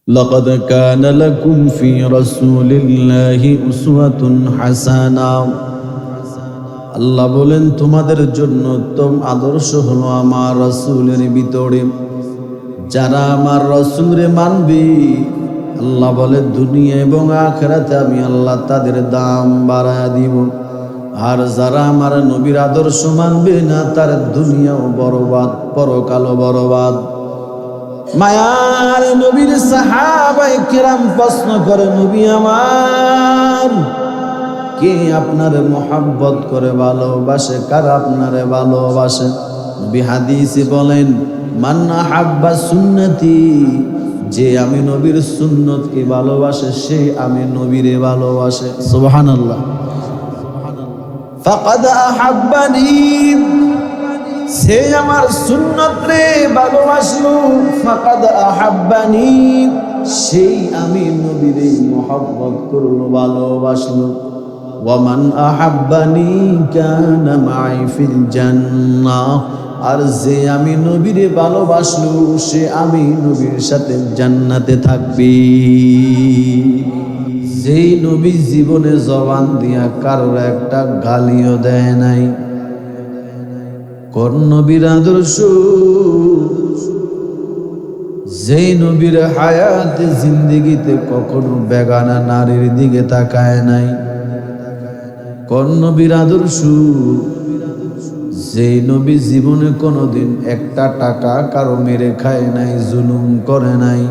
لقد كان لكم في رسول الله أسوة حسنة আল্লাহ বলেন তোমাদের জন্য উত্তম আদর্শ হলো আমার রাসূলের ভিতরে যারা আমার রাসূলরে মানবে আল্লাহ বলে দুনিয়া এবং আখিরাতে আমি আল্লাহ তাদের দাম বাড়ায়া দিব আর যারা আমার নবীর আদর্শ মানবে না তার দুনিয়াও বরবাদ পরকালও বরবাদ। মায়ার নবীর সাহাবায়ে কেরাম প্রশ্ন করে নবী আমার কে আপনারে মোহাব্বত করে ভালোবাসে কার আপনারে ভালোবাসে? নবী হাদিসে বলেন মান আহাব্বা সুন্নতি যে আমি নবীর সুন্নতকে ভালোবাসে সে আমি নবীরে ভালোবাসে। সুবহানাল্লাহ। ফাকাদ আহাব্বানি সে আমার সুন্নত রে ভালোবাসলো ফাকাদ আহাব্বানি সেই আমি নবীরে মোহাব্বত করলো ভালোবাসলো। ওয়ামান আহাব্বানি কানা মাই ফিল জান্নাহ আর যে আমি নবীরে ভালোবাসলো সে আমি নবীর সাথে জান্নাতে থাকবে। যেই নবী জীবনে জবান দিয়া কারোর একটা গালিও দেয় নাই, কোন নবীর আদর্শ যেই নবীর হায়াতে জিন্দেগিতে কখনো বেগানা নারীর দিকে তাকায় নাই, কোন নবীর আদর্শ যেই নবী জীবনে কোনোদিন একটা টাকা কারো মেরে খায় নাই, জুলুম করে নাই।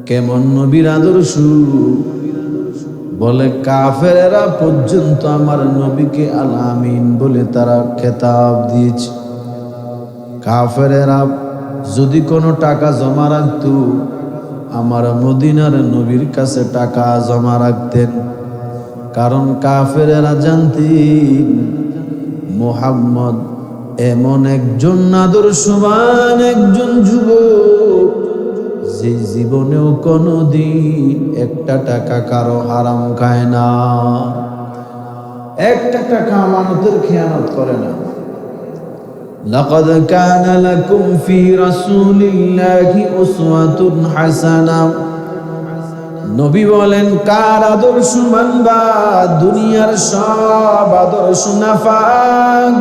কেমন নবীর আদর্শ বলে কাফেরেরা পর্যন্ত আমার নবীকে আল আমিন বলে তারা খেতাব দিয়েছে। কাফেরেরা যদি কোনো টাকা জমা রাখত আমার মদিনার নবীর কাছে টাকা জমা রাখতেন, কারণ কাফেরেরা জানতেন মুহাম্মদ এমন একজন আদর্শবান একজন যুবক যে জীবনেও কোনোদিন একটা টাকা কারো হারাম খায় না, একটা টাকা আমানতের খেয়ানত করে না। লাকাদ কানা লাকুম ফি রাসূলিল্লাহি উসওয়াতুন হাসানাহ নবী বলেন কার আদর্শ মানবা? দুনিয়ার সব আদর্শ নাফাক।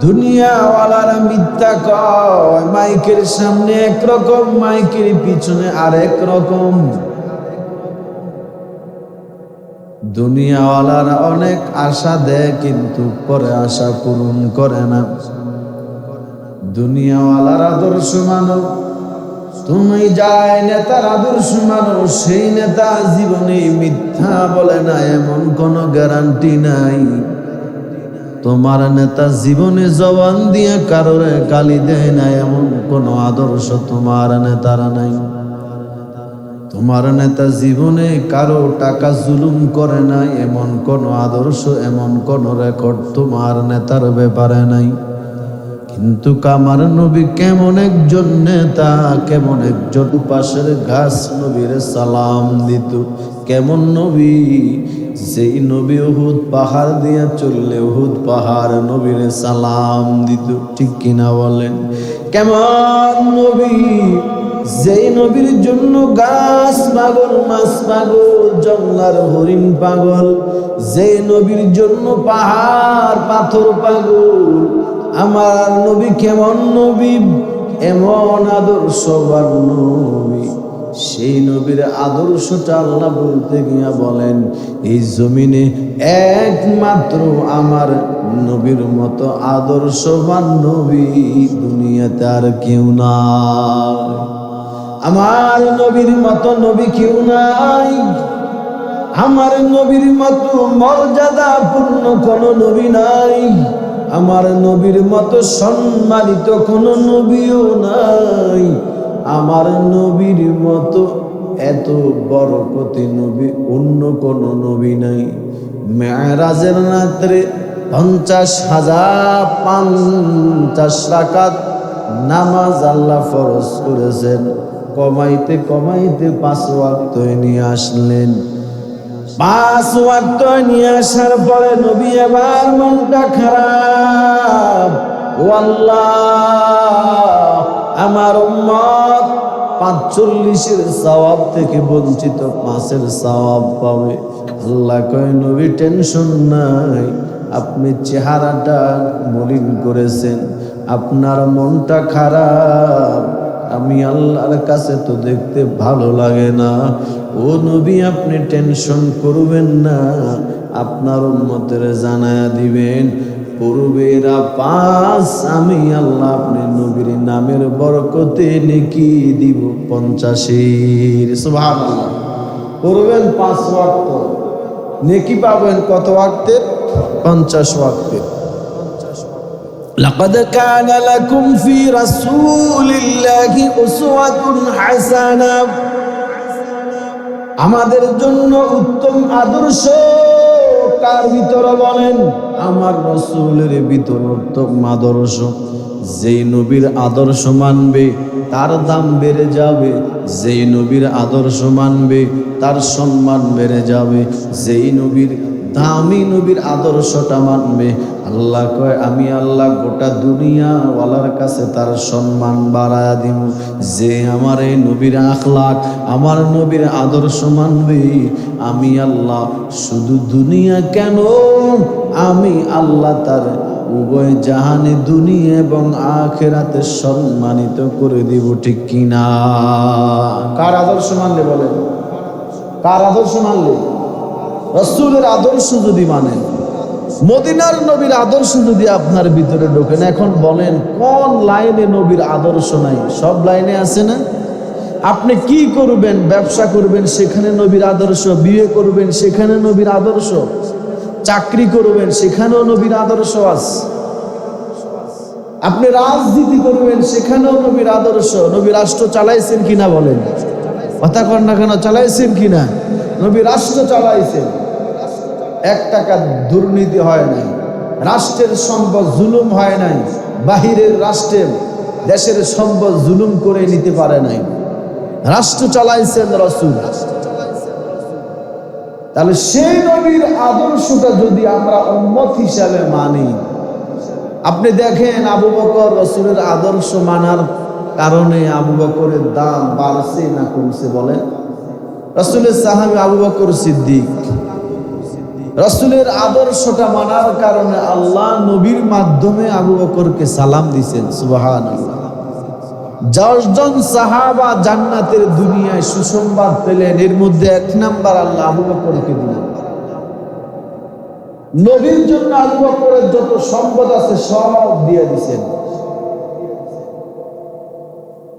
দুনিয়াওয়ালারা মিথ্যা কয়, মাইকের সামনে একরকম মাইকের পিছনে আরেক রকম। দুনিয়াওয়ালারা অনেক আশা দেয় কিন্তু পরে আশা পূরণ করে না। দুনিয়াওয়ালার আদর্শ মানো, তুমি যাই নেতার আদর্শ মানো সেই নেতা জীবনে মিথ্যা বলে না এমন কোনো গ্যারান্টি নাই। তোমার নেতা জীবনে জবান দিয়ে কারোরে গালি দেয় না এমন কোনো আদর্শ তোমার নেতার নাই। তোমার নেতা জীবনে কারো টাকা জুলুম করে না এমন কোনো আদর্শ এমন কোনো রেকর্ড তোমার নেতার ব্যাপারে নাই। কিন্তু আমার নবী কেমন একজন নেতা, কেমন একজন পাশের ঘাস নবীর সালাম দিত। কেমন নবী, যেই নবী উহুদ পাহাড় দিয়া চললে উহুদ পাহাড় নবীর সালাম দিত। ঠিক কিনা বলেন? কেমন নবী, যেই নবীর জন্য গাছ পাগল, মাছ পাগল, জঙ্গলার হরিণ পাগল, যেই নবীর জন্য পাহাড় পাথর পাগল। আমার নবী কেমন নবী, এমন আদর্শবান নবী। সেই নবীর আদর্শটা আল্লাহ বলতে গিয়া বলেন এই জমিনে একমাত্র আমার নবীর মতো আদর্শবান নবী দুনিয়াতে আর কেউ নাই। আমার নবীর মতো নবী কেউ নাই। আমার নবীর মতো মর্যাদাপূর্ণ কোনো নবী নাই। আমার নবীর মতো সম্মানিত কোনো নবীও নাই। আমার নবীর মতো এত বরকতি নবী অন্য কোনো নবী নাই। মেরাজের রাত্রে 50,050 রাকাত নামাজ আল্লাহ ফরজ করেছেন। কমাইতে কমাইতে 5 ওয়াক্ত নিয়ে আসলেন। 5 ওয়াক্ত নিয়ে আসার পরে নবী এবার মনটা খারাপ। ও আল্লাহ, আমার উম্মত 45-এর সওয়াব থেকে বঞ্চিত 5-এর সওয়াব পাবে। আল্লাহ কয় নবী টেনশন নাই, আপনি চেহারাটা মলিন করেছেন, আপনার মনটা খারাপ, আমি আল্লাহর কাছে তো দেখতে ভালো লাগে না। ও নবী আপনি টেনশন করবেন না, আপনার উম্মতের জানায়া দিবেন পূর্বেরা 5, আমি আল্লাহ আপনি নবীর নামের বরকতে নেকি দিব 50-এর। সুবহানাল্লাহ। করবেন 5 ওয়াক্ত, নেকি পাবেন কত ওয়াক্তের? 50 ওয়াক্তের। লাকাদ কানা লাকুম ফি রাসূলিল্লাহি উসওয়াতুন হাসানাহ, আমাদের জন্য উত্তম আদর্শ কার ভিতরে বলেন? আমার রাসূলের ভিতরে উত্তম আদর্শ। যেই নবীর আদর্শ মানবে তার দাম বেড়ে যাবে, যেই নবীর আদর্শ মানবে তার সম্মান বেড়ে যাবে, যেই নবীর দামি নবীর আদর্শটা মানবে, আল্লাহ কয় আমি আল্লাহ গোটা দুনিয়াওয়ালার কাছে তার সম্মান বাড়ায়া দিব। যে আমার এই নবীর আখলাক, আমার নবীর আদর্শ মানবে, আমি আল্লাহ শুধু দুনিয়া কেন, আমি আল্লাহ তার উভয় জাহানে দুনিয়া এবং আখিরাতে সম্মানিত করে দিব। ঠিক কিনা? কার আদর্শ মানলে বলেন? কার আদর্শ মানলে? রাসূলের আদর্শ যদি মানেন, মদিনার নবীর আদর্শ যদি আপনার ভিতরে ঢোকেন, এখন বলেন কোন লাইনে নবীর আদর্শ নাই? সব লাইনে আছে না? আপনি কি করবেন? ব্যবসা করবেন, সেখানে নবীর আদর্শ। বিয়ে করবেন, সেখানে নবীর আদর্শ। চাকরি করবেন, সেখানেও নবীর আদর্শ আছে। আপনি রাজনীতি করবেন, সেখানেও নবীর আদর্শ। নবী রাষ্ট্র চালাইছেন কিনা বলেন? কথা কর না কেন? চালাইছেন কিনা? নবী রাষ্ট্র চালাইছেন, 1 টাকা দুর্নীতি হয় নাই, রাষ্ট্রের সম্পদ জুলুম হয় নাই, বাহিরের রাষ্ট্রের দেশের সম্পদ জুলুম করে নিতে পারে নাই, রাষ্ট্র চালাইছেন রাসূল। তাহলে সেই নবীর আদর্শটা যদি আমরা উম্মত হিসাবে মানি, আপনি দেখেন আবু বকর রাসূলের আদর্শ মানার কারণে আবু বকরের দাম বাড়ছে না কমছে বলেন? রাসূলের সাহাবী আবু বকর সিদ্দিক, রাসূলের আদর্শটা মানার কারণে আল্লাহ নবীর মাধ্যমে আবু বকরকে সালাম দিয়েছেন। সুবহানাল্লাহ। 10 জন সাহাবা জান্নাতের দুনিয়ায় সুসংবাদ পেলেন, এর মধ্যে 1 নাম্বার আল্লাহ আবু বকরকে দিলেন। নবীর জন্য আবু বকরের যত সম্পদ আছে সব দিয়ে দিয়েছেন।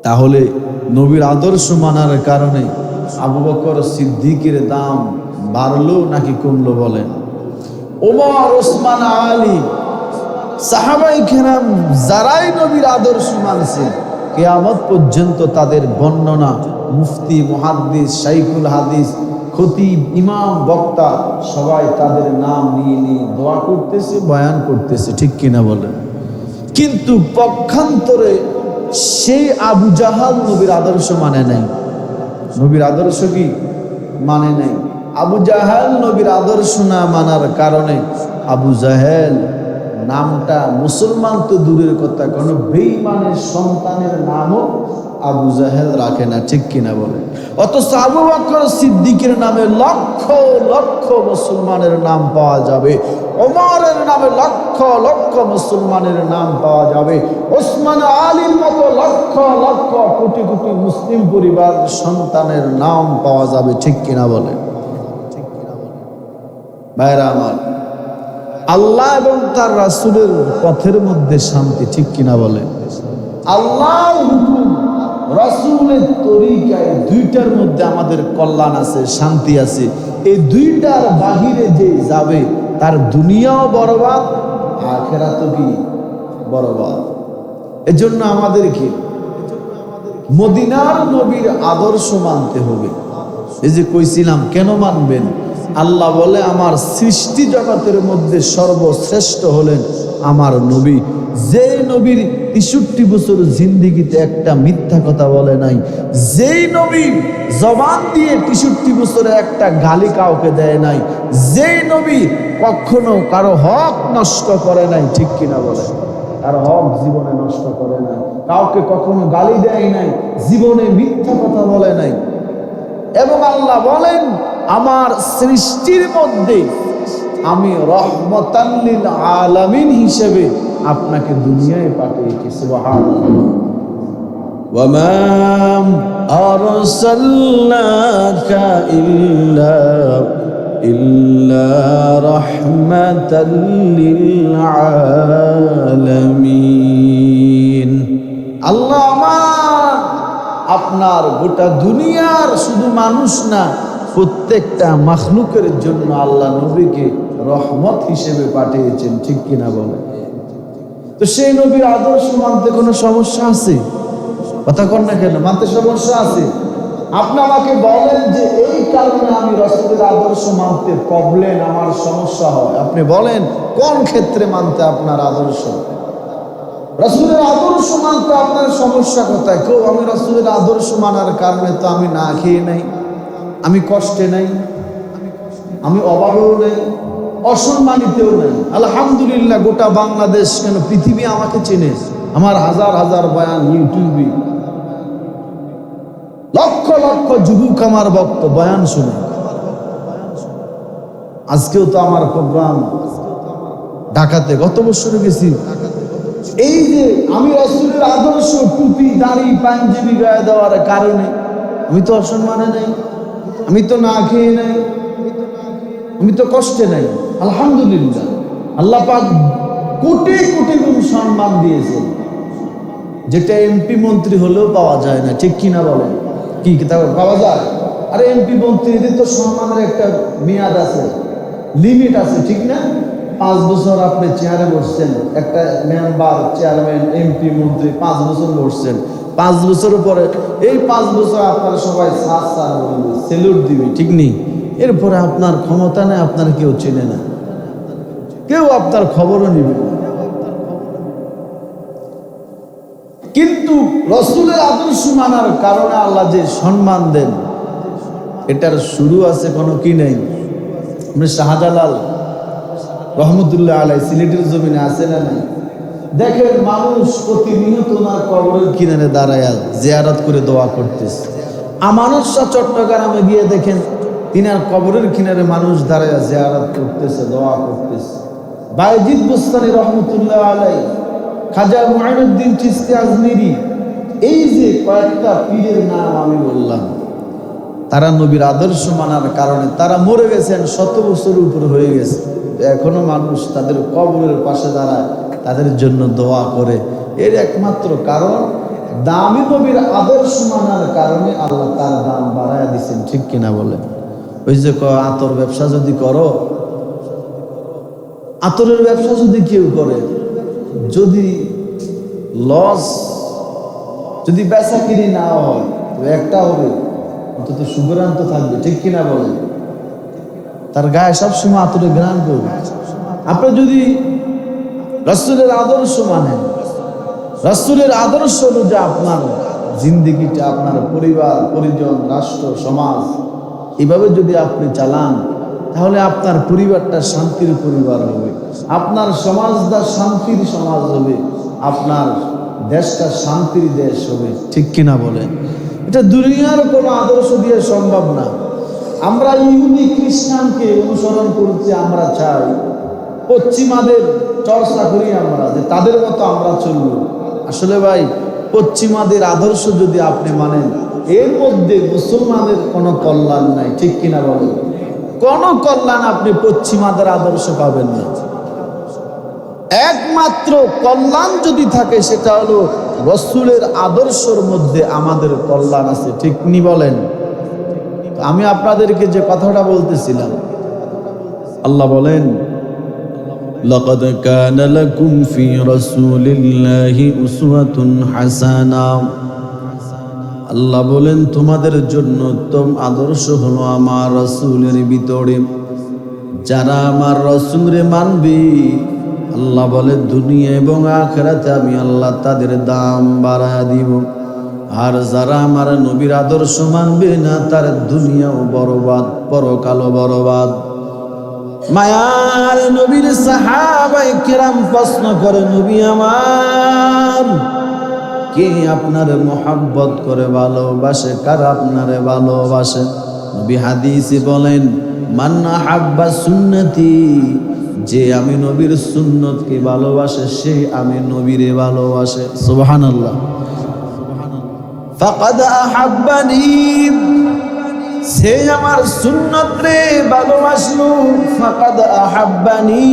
তাহলে নবীর আদর্শ মানার কারণে আবু বকর সিদ্দিকের দাম বাড়লো নাকি কমলো বলেন? ওমর, ওসমান, আলী, সাহাবায়ে কেরাম যারাই নবীর আদর্শ মানছে, কিয়ামত পর্যন্ত তাদের বর্ণনা মুফতি, মুহাদ্দিস, শাইখুল হাদিস, খতিব, ইমাম, বক্তা সবাই তাদের নাম নিয়ে নিয়ে দোয়া করতেছে, বয়ান করতেছে। ঠিক কিনা বলেন? কিন্তু পক্ষান্তরে সেই আবু জাহাল নবীর আদর্শ মানে নাই। নবীর আদর্শ কি মানে নাই? আবু জাহাল নবীর আদর্শ না মানার কারণে আবু জাহেল নামটা মুসলমান তো দূরের কথা, কোন বেঈমানের সন্তানের নামও আবু জাহেল রাখে না। ঠিক কিনা বলে? অথচ আবু বকর সিদ্দিকের নামে লক্ষ লক্ষ মুসলমানের নাম পাওয়া যাবে, ওমরের নামে লক্ষ লক্ষ মুসলমানের নাম পাওয়া যাবে, ওসমান, আলীর মতো লক্ষ লক্ষ কোটি কোটি মুসলিম পরিবার সন্তানের নাম পাওয়া যাবে। ঠিক কিনা বলে? ভাইরা আমার, আল্লাহ এবং তার রাসূলের পথের মধ্যে শান্তি। ঠিক কিনা বলে? আল্লাহর হুকুম, রাসূলের তরিকায়, দুইটার মধ্যে আমাদের কল্যাণ আছে, শান্তি আছে। এই দুইটার বাহিরে যে যাবে তার দুনিয়াও বরবাদ, আখিরাতও কি বরবাদ। এজন্য আমাদেরকে মদিনার নবীর আদর্শ মানতে হবে। এই যে কইছিলাম কেন মানবেন? আল্লাহ বলে আমার সৃষ্টি জগতের মধ্যে সর্বশ্রেষ্ঠ হলেন আমার নবী। যে নবীর 63 বছর জিন্দেগিতে একটা মিথ্যা কথা বলে নাই, যেই নবী জবান দিয়ে 63 বছরে একটা গালি কাউকে দেয় নাই, যেই নবী কখনো কারো হক নষ্ট করে নাই। ঠিক কিনা বলে? কারো হক জীবনে নষ্ট করে নাই। কাউকে কখনো গালি দেয় নাই, জীবনে মিথ্যা কথা বলে নাই। এবং আল্লাহ বলেন, আমার সৃষ্টির মধ্যে আমি রহমতাল লিল আলামিন হিসেবে আপনাকে দুনিয়ায় পাঠিয়েছি। সুবহানাল্লাহ। ওয়ামা আরসালনাকা ইল্লা রাহমাতাল লিল আলামিন। আল্লাহ আপনার গোটা দুনিয়ার শুধু মানুষ না, প্রত্যেকটা মাখলুকের জন্য আল্লাহ নবীকে রহমত হিসেবে পাঠিয়েছেন। ঠিক কিনা বলে? তো সেই নবীর আদর্শ মানতে কোনো সমস্যা আছে? কথা কন না কেন? মানতে সমস্যা আছে? আপনি আমাকে বলেন যে এই কারণে আমি রাসূলের আদর্শ মানতে প্রবলেম, আমার সমস্যা হয়। আপনি বলেন কোন ক্ষেত্রে মানতে আপনার আদর্শ, রাসূলের আদর্শ মানতে আপনার সমস্যা কোথায়? কেউ আমি রাসূলের আদর্শ মানার কারণে তো আমি না খেয়ে নাই, আমি কষ্টে নাই, আমি অভাবেও নেই, অসম্মানিতেও নেই। আলহামদুলিল্লাহ, গোটা বাংলাদেশ কেন পৃথিবী আমাকে চেনে। আমার হাজার হাজার বয়ান ইউটিউবে, লক্ষ লক্ষ যুবক আমার বয়ান শুনে। আজকেও তো আমার প্রোগ্রাম ঢাকাতে, গত বছরে গেছি। এই যে আমি রাসূলের আদর্শ, টুপি দাড়ি পাঞ্জাবি গায়ে দেওয়ার কারণে আমি তো অসম্মানে নাই, আমি তো না খেয়ে নাই, আমি তো কষ্টে নাই। আলহামদুলিল্লাহ, আল্লাহ পাক কোটি কোটি গুণ সম্মান দিয়েছেন, যেটা এমপি মন্ত্রী হলেও পাওয়া যায় না। ঠিক কিনা বলেন? কি পাওয়া যায়? আরে এমপি মন্ত্রীদের তো সম্মানের একটা মেয়াদ আছে, লিমিট আছে, ঠিক না? 5 বছর আপনি চেয়ারে বসছেন, একটা মেম্বার, চেয়ারম্যান, এমপি, মন্ত্রী 5 বছর বসছেন। 5 বছরের পরে এই 5 বছর আপনারা সবাই স্যার বলবে, স্যালুট দিবে, ঠিক নেই? এরপরে আপনার ক্ষমতা নেই, আপনার কেউ চেনে না, কেউ আপনার খবরও নিবে না। কিন্তু রাসূলের আদর্শ মানার কারণে আল্লাহ যে সম্মান দেন, এটার শুরু আছে কোনো কি নেই? আপনি শাহজালাল রহমতুল্লাহ আলাই সিলেটের জমিনে আছে না নাই? দেখেন মানুষ প্রতিনিয়ত ওনার কবরের কিনারে দাঁড়ায় জিয়ারত করে দোয়া করতেছে। আমানত শাহ চট্টগ্রামে গিয়ে দেখেন তিনার কবরের কিনারে মানুষ দাঁড়ায় জিয়ারত করতেছে, দোয়া করতেছে। বায়জিদ বুস্তানি রহমতুল্লাহ আলাই, খাজা মুঈনুদ্দিন চিশতি আজমিরি, এই যে কয়েকটা পীরের নাম আমি বললাম, তারা নবীর আদর্শ মানার কারণে তারা মরে গেছেন, 100 বছর উপর হয়ে গেছে, এখনো মানুষ তাদের কবরের পাশে দাঁড়ায়, তাদের জন্য দোয়া করে। এর একমাত্র কারণ দামি নবীর আদর্শ মানার কারণে আল্লাহ তার দাম বাড়ায় দিচ্ছেন। ঠিক কিনা বলে? ওই যে আতর ব্যবসা যদি করো, আতরের ব্যবসা যদি কেউ করে, যদি লস, যদি বেচা কিনি না হয়, তো একটা হবে, অন্তত সুগরান্ত থাকবে। ঠিক কিনা বলে? তার গায়ে সবসময় আতরে গ্রাম করবে। আপনি যদি রাসূলের আদর্শ মানেন, রাসূলের আদর্শ অনুযায়ী আপনার জিন্দেগিটা, আপনার পরিবার পরিজন, রাষ্ট্র সমাজ এভাবে যদি আপনি চালান, তাহলে আপনার পরিবারটা শান্তির পরিবার হবে, আপনার সমাজটা শান্তির সমাজ হবে, আপনার দেশটা শান্তির দেশ হবে। ঠিক কিনা বলেন? এটা দুনিয়ার কোনো আদর্শ দিয়ে সম্ভব না। আমরা ইহুদি খ্রিস্টানকে অনুসরণ করছি, আমরা চাই পশ্চিমাদের চর্চা করি আমরা, যে তাদের মতো আমরা চলব। আসলে ভাই, পশ্চিমাদের আদর্শ যদি আপনি মানেন, এর মধ্যে মুসলমানের কোনো কল্যাণ নাই। ঠিক কিনা বলেন? কোনো কল্যাণ আপনি পশ্চিমাদের আদর্শ পাবেন না। একমাত্র কল্যাণ যদি থাকে, সেটা হলো রাসূলের আদর্শের মধ্যে আমাদের কল্যাণ আছে। ঠিক নি বলেন? আমি আপনাদেরকে যে কথাটা বলতেছিলাম, আল্লাহ বলেন, লাকাদ কানা লাকুম ফি রাসূলিল্লাহি উসওয়াতুন হাসানা। আল্লাহ বলেন, তোমাদের জন্য উত্তম আদর্শ হলো আমার রাসূলের ভিতরে। যারা আমার রাসূলরে মানবে, আল্লাহ বলে দুনিয়া এবং আখিরাতে আমি আল্লাহ তাদের দাম বাড়ায় দিব। আর যারা আমার নবীর আদর্শ মানবে না, তার দুনিয়াও বরবাদ, পরকালও বরবাদ। মায়ার নবীর সাহাবায়ে কেরাম প্রশ্ন করে, নবী আমার, কে আপনারে মোহাব্বত করে ভালোবাসে, কারা আপনারে ভালোবাসে? নবী হাদিসে বলেন, মান আহাব্বা সুন্নতি, যে আমি নবীর সুন্নতকে ভালোবাসে সে আমি নবীরে ভালোবাসে। সুবহানাল্লাহ। ফাকাদ আহাব্বানি, সে আমার সুন্নত রে ভালোবাসলো। ফাকাদ আহাব্বানি,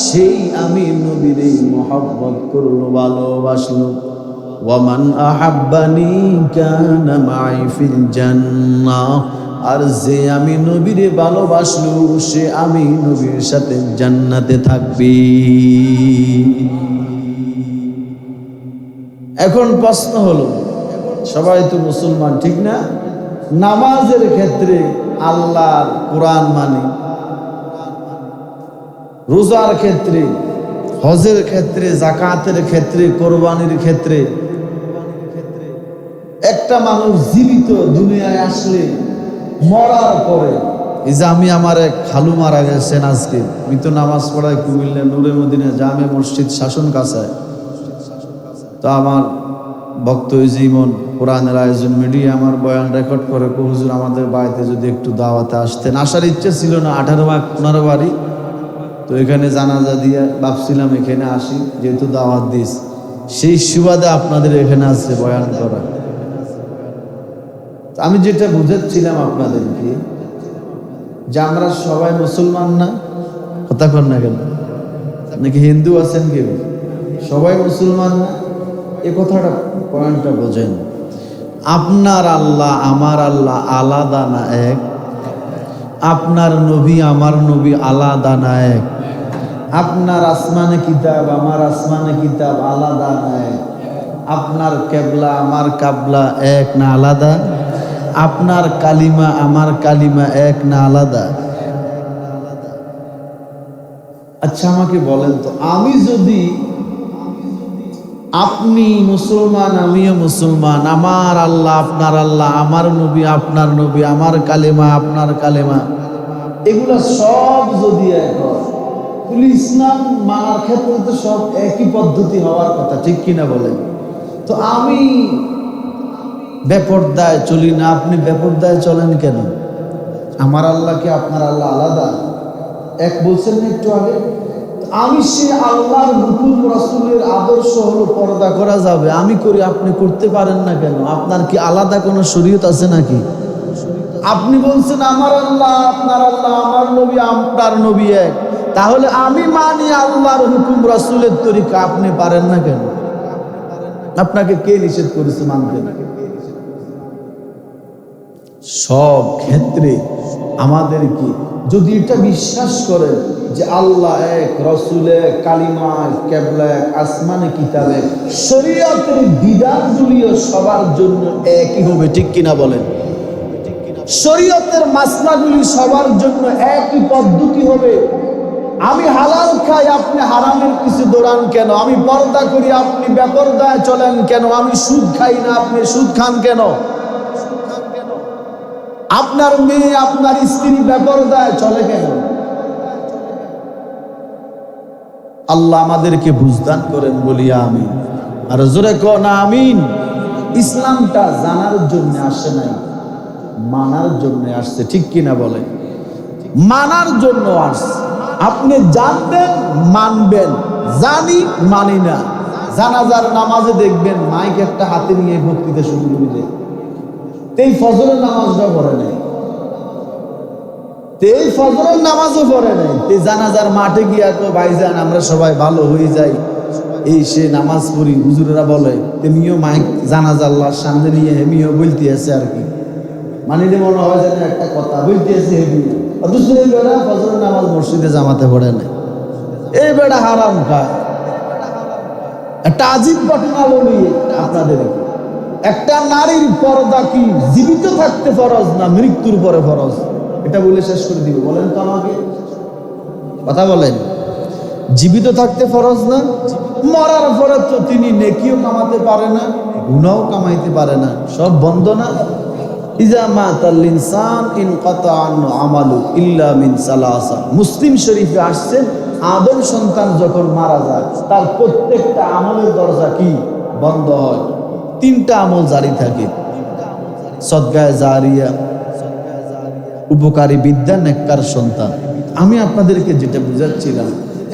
সেই আমি নবীরে মোহাব্বত করলো, ভালোবাসলো। ওয়ামান আহাব্বানি কানা মাই ফিল জান্নাহ, আর যে আমি নবীরে ভালোবাসলো সে আমি নবীর সাথে জান্নাতে থাকবে। এখন প্রশ্ন হলো, সবাই তো মুসলমান ঠিক না? নামাজের ক্ষেত্রে আল্লাহর কোরআন মানি, রোজার ক্ষেত্রে, হজের ক্ষেত্রে, জাকাতের ক্ষেত্রে, কোরবানির ক্ষেত্রে একটা মানুষ জীবিত দুনিয়ায় আসলে মরার পরে, এই যে আমি আমার এক খালু মারা গেছেন আজকে, আমি তো নামাজ পড়াই কুমিল্লা নূরে মদিনা জামে মসজিদ শাসন কাছায়। তো আমার ভক্ত জীবন কোরআনের আয়োজন মিডিয়া আমার বয়ান রেকর্ড করে, হুজুর আমাদের বাড়িতে যদি একটু দাওয়াতে আসতেন। আসার ইচ্ছে ছিল না, 18 মাস 15 বাড়ি, তো এখানে জানাজা দিয়ে ভাবছিলাম এখানে আসি, যেহেতু দাওয়াত দিস, সেই সুবাদে আপনাদের এখানে আসছে বয়ান করা। আমি যেটা বুঝাচ্ছিলাম আপনাদেরকে, যে আমরা সবাই মুসলমান না, কথা কর না কেন, নাকি হিন্দু আছেন কেউ? সবাই মুসলমান না, এ কথাটা পয়েন্টটা বোঝেন। আপনার আল্লাহ আমার আল্লাহ আলাদা না এক? আপনার নবী আমার নবী আলাদা না এক? আপনার আসমানে কিতাব আমার আসমানে কিতাব আলাদা না এক? আপনার কেবলা আমার কাবলা এক না আলাদা? আপনার কালিমা আমার কালিমা এক না আলাদা? আচ্ছা আমাকে বলেন তো, আমি যদি, আপনি মুসলমান আমিও মুসলমান, আমার আল্লাহ আপনার আল্লাহ, আমার নবী আপনার নবী, আমার কালেমা আপনার কালেমা, এগুলা সব যদি এক হয়, তাহলে ইসলাম মানার ক্ষেত্রে তো সব একই পদ্ধতি হওয়ার কথা, ঠিক কিনা বলেন? তো আমি বেপরদায় চলি না, আপনি বেপরদায় চলেন কেন? আমার আল্লাহকে আপনার আল্লাহ আলাদা এক বলছেন না একটু আগে? আমি সে আল্লাহর হুকুম রাসূলের আদর্শ হলো পর্দা করা যাবে, আমি করি, আপনি করতে পারেন না কেন? আপনার কি আলাদা কোনো শরীয়ত আছে নাকি? আপনি বলছেন আমার আল্লাহ আপনার আল্লাহ, আমার নবী আপনার নবী এক, তাহলে আমি মানি আল্লাহর হুকুম রাসূলের তরিকা, আপনি পারেন না কেন? আপনাকে কে নিষেধ করেছে মানতে? সব ক্ষেত্রে আমাদের কি, যদি এটা বিশ্বাস করেন যে আল্লাহ এক, রাসূল এক, কালিমা এক, কেবলা এক, আসমানে কিতাব এক, শরীয়তের বিধানগুলিও সবার জন্য একই হবে, ঠিক কিনা বলেন? শরীয়তের মাসলাগুলি সবার জন্য একই পদ্ধতি হবে। আমি হালাল খাই, আপনি হারামের কিছু দৌড়ান কেন? আমি পর্দা করি, আপনি বেপরদায় চলেন কেন? আমি সুদ খাই না, আপনি সুদ খান কেন? আপনার মেয়ে আপনার স্ত্রী বেপরদায় চলে কেন? আল্লাহ আমাদেরকে বুঝদান করেন, বলিয়া আমিন। আর জোরে কোন আমিন। ইসলামটা জানার জন্য আসে নাই, মানার জন্য আসছে, ঠিক কিনা বলেন? মানার জন্য আসছে। আপনি জানবেন, মানবেন, জানি মানি না। জানাজার নামাজে দেখবেন মাইক একটা হাতে নিয়ে বক্তৃতা শুরু করে দেয়, এই ফজরের নামাজটা পড়ে নাই, এই ফজরের নামাজও পড়ে নাই, এই জানাজার মাঠে গিয়া তো ভাইজান আমরা সবাই ভালো হয়ে যাই, এই সে নামাজ পড়ি, হুজুরেরা বলে, তেমিও মাইক জানাজা আল্লাহর সামনে নিয়ে হেমিও বলতে আছে আর কি, মানিলে মনে হয় যেন একটা কথা বলতে আছে হেমি, অথচ এই বেড়া ফজরের নামাজ মসজিদে জামাতে পড়ে নাই, এই বেড়া হারাম খায়। একটা আজীব ঘটনা বলি আপনাদের, একটা নারীর পর্দা কি জীবিত থাকতে ফরজ না মৃত্যুর পরে ফরজ? এটা বলে শেষ করে দিব, বলেন তো আমাকে, কথা বলেন। জীবিত থাকতে ফরজ না, মরার পরে তো তিনি নেকিও কামাতে পারে না, গুনাহও কামাইতে পারে না, সব বন্ধ না? ইজা মাতাল ইনসান ইনকাতা আনহু আমালু ইল্লা মিন সালাসা। মুসলিম শরীফে আসছে, আদম সন্তান যখন মারা যায় তার প্রত্যেকটা আমলের দরজা কি বন্ধ হয়, তিনটা আমল জারি থাকে: সদকায়ে জারিয়া, উপকারী বিদ্যা, নেককার সন্তান। আমি আপনাদেরকে যেটা বুঝাচ্ছিলাম,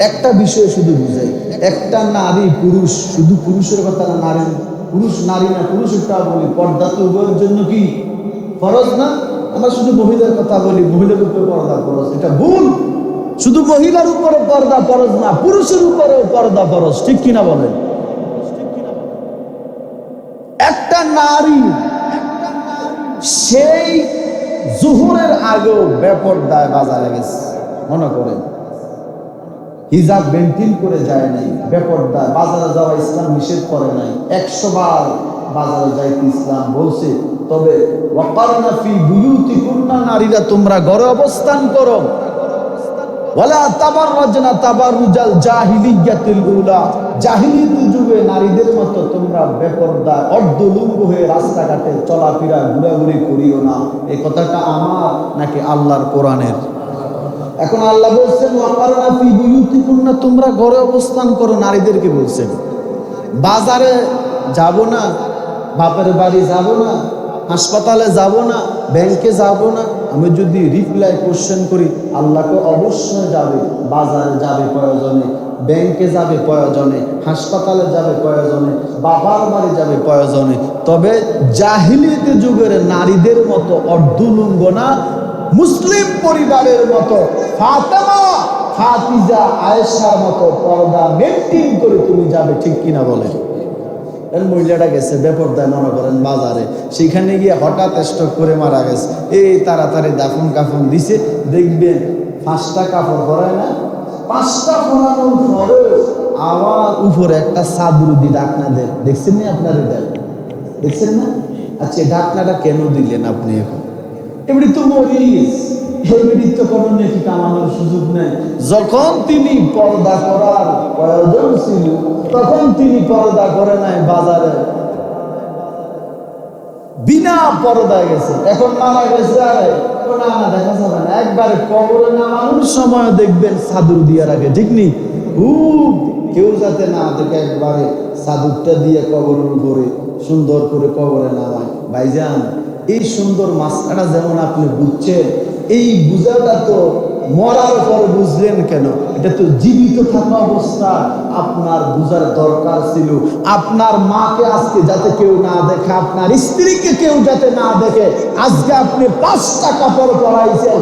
একটা বিষয় শুধু বুঝাই, একটা নারী পুরুষ, শুধু পুরুষের কথা না, নারী পুরুষ, নারী না পুরুষেরটা বলি, পর্দা তো উভয়ের জন্য কি ফরজ না? আমরা শুধু মহিলার কথা বলি, মহিলার উপরে পর্দা ফরজ, এটা ভুল। শুধু মহিলার উপরে পর্দা ফরজ না, পুরুষের উপরেও পর্দা ফরজ, ঠিক কিনা বলেন? একটা নারী সেই জোহরের আগেও বেপরদায় বাজারে গেছে, মনে করেন হিজাব মেনটেন করে যায় নাই, বেপরদায় বাজারে যাওয়া ইসলাম নিষেধ করে নাই, 100 বার বাজারে যাইতে ইসলাম বলছে, তবে ওয়াকারনা ফি বুয়ুতিকুন্না, নারীরা তোমরা ঘরে অবস্থান করো, ওয়ালা তাবাররাজনা তাবাররুজাল জাহিলিয়াতিল উলা, জাহিলিয়াতের যুগে নারীদের মতো তোমরা বেপরদা অর্ধলুঙ্গ হয়ে রাস্তাঘাটে চলাফেরা ঘোরাঘুরি করিও না। এই কথাটা আমার নাকি আল্লাহর কোরআনের? এখন আল্লাহ বলছেন ওয়াকারনা ফি বুয়ুতিকুন্না, তোমরা ঘরে অবস্থান করো, নারীদেরকে বলছেন। বাজারে যাব না, বাপের বাড়ি যাব না, হাসপাতালে যাব না, ব্যাংকে যাব না। আমি যদি রিপ্লাই কোশ্চেন করি, আল্লাহকে অবশ্যই যাবে, বাজারে যাবে প্রয়োজনে, ব্যাংকে যাবে প্রয়োজনে, হাসপাতালে যাবে প্রয়োজনে, বাবার বাড়ি যাবে প্রয়োজনে, তবে জাহিলিয়াত যুগের নারীদের মতো অর্ধলুঙ্গ না, মুসলিম পরিবারের মতো ফাতেমা, ফাতিজা, আয়েশার মতো পর্দা মেনটেন করে তুমি যাবে, ঠিক কিনা বলেন? মহিলাটা গেছে বেপরদায়, মনে করেন বাজারে, সেখানে গিয়ে হঠাৎ স্ট্রোক করে মারা গেছে। এই তাড়াতাড়ি দাফন কাফন দিছে, দেখবেন 5টা কাপড় পরায় না, 5টা পরানোর পরে আমার উপরে একটা সাদরুদি ডাকনা দেন, দেখছেন না আপনার? এটা দেখছেন না? আচ্ছা, ডাকনাটা কেন দিলেন আপনি? এখন এমনি তো মরিস, এমনি তো কোনো নেকি কামানোর সুযোগ নেই। যখন তিনি পর্দা করার প্রয়োজন ছিল, তখন তিনি পর্দা করে নাই, বাজারে বিনা পর্দায় গেছে। এখন মারা গেছে, আরে না দেখা যাবে না, একবারে কবরে নামানোর সময় দেখবেন চাদর দিয়ে রাখে, ঠিক নেই? কেউ যাতে না দেখে, একবারে চাদরটা দিয়ে কবরের উপরে সুন্দর করে কবরে নামায়। ভাইজান, এই সুন্দর মাসখানা যেমন আপনি বুঝছেন, এই বুঝাটা তো মরার পর বুঝলেন কেন? এটা তো জীবিত থাকা অবস্থা আপনার বুঝার দরকার ছিল। আপনার মাকে আজকে যাতে কেউ না দেখে, আপনার স্ত্রীকে কেউ যাতে না দেখে, আজকে আপনি 5টা কাপড় পরাইছেন,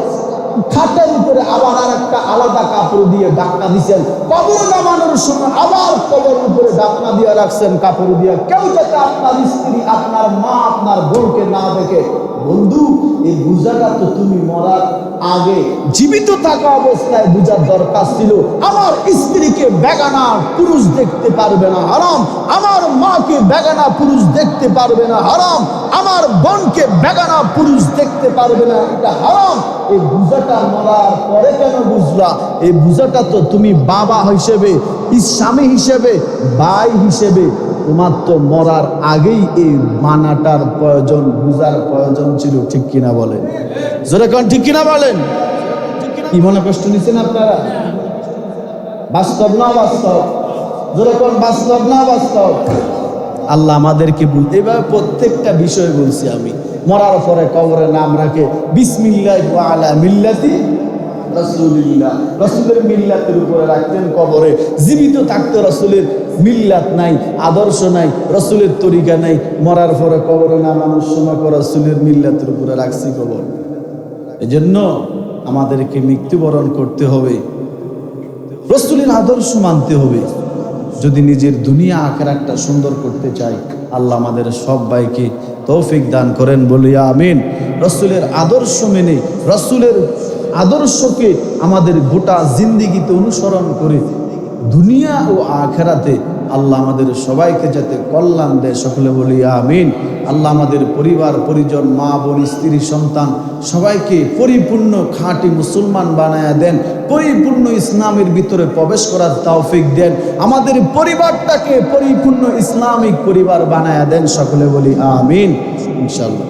খাটের উপরে আবার আর একটা আলাদা কাপড় দিয়ে ঢাকনা দিচ্ছেন, কবর নামানোর সময় আবার কবর উপরে ঢাকনা দিয়ে রাখছেন কাপড় দিয়ে, কেউ যাতে আপনার স্ত্রী, আপনার মা, আপনার বোনকে না দেখে। বন্ধু, এই বুঝাটা তো তুমি মরার আগে জীবিত থাকা অবস্থায় বুঝার দরকার ছিল। আমার স্ত্রীকে বেগানা পুরুষ দেখতে পারবে না, হারাম। আমার মাকে বেগানা পুরুষ দেখতে পারবে না, হারাম। আমার বোনকে বেগানা পুরুষ দেখতে পারবে না, এটা হারাম। এই বুঝাটা মরার পরে কেন বুঝলা? এই বুঝাটা তো তুমি বাবা হিসেবে, স্বামী হিসেবে, ভাই হিসেবে তোমার তো মরার আগেই এই মানাটার প্রয়োজন, বুঝার প্রয়োজন ছিল, ঠিক কিনা বলেন? জোরে কোন ঠিক কিনা বলেন? কি মনে কষ্ট নিচ্ছেন আপনারা? বাস্তব না বাস্তব? জোরে কোন বাস্তব না বাস্তব? আল্লাহ আমাদেরকে এভাবে প্রত্যেকটা বিষয় বলছি আমি। মরার পরে কবরে নাম রাখে বিসমিল্লাহ ওয়া আলা মিল্লাতি রাসূলিল্লাহ, রাসূলের মিল্লাতের উপরে রাখতেন কবরে। জীবিত থাকতো রাসূলের মিল্লাত নাই, আদর্শ নাই, রাসূলের তরিকা নাই, মরার পরে কবরে নামানোর সময় রাসূলের মিল্লাতের উপরে রাখছি কবর। এজন্য আমাদেরকে মৃত্যুবরণ করতে হবে, রাসূলের আদর্শ মানতে হবে, যদি নিজের দুনিয়া আখিরাতটা সুন্দর করতে চাই। আল্লাহ আমাদের সবাইকে তৌফিক দান করেন, বলি আমিন। রাসূলের আদর্শ মেনে, রাসূলের আদর্শকে আমাদের গোটা জিন্দেগিতে অনুসরণ করে দুনিয়া ও আখিরাতে আল্লাহ আমাদের সবাইকে যাতে কল্যাণ দেয়, সকলে বলি আমিন। আল্লাহ আমাদের পরিবার পরিজন, মা বোন, স্ত্রী, সন্তান সবাইকে পরিপূর্ণ খাঁটি মুসলমান বানায়া দেন, পরিপূর্ণ ইসলামের ভিতরে প্রবেশ করার তৌফিক দেন, আমাদের পরিবারটাকে পরিপূর্ণ ইসলামিক পরিবার বানায়া দেন, সকলে বলি আমিন ইনশাআল্লাহ।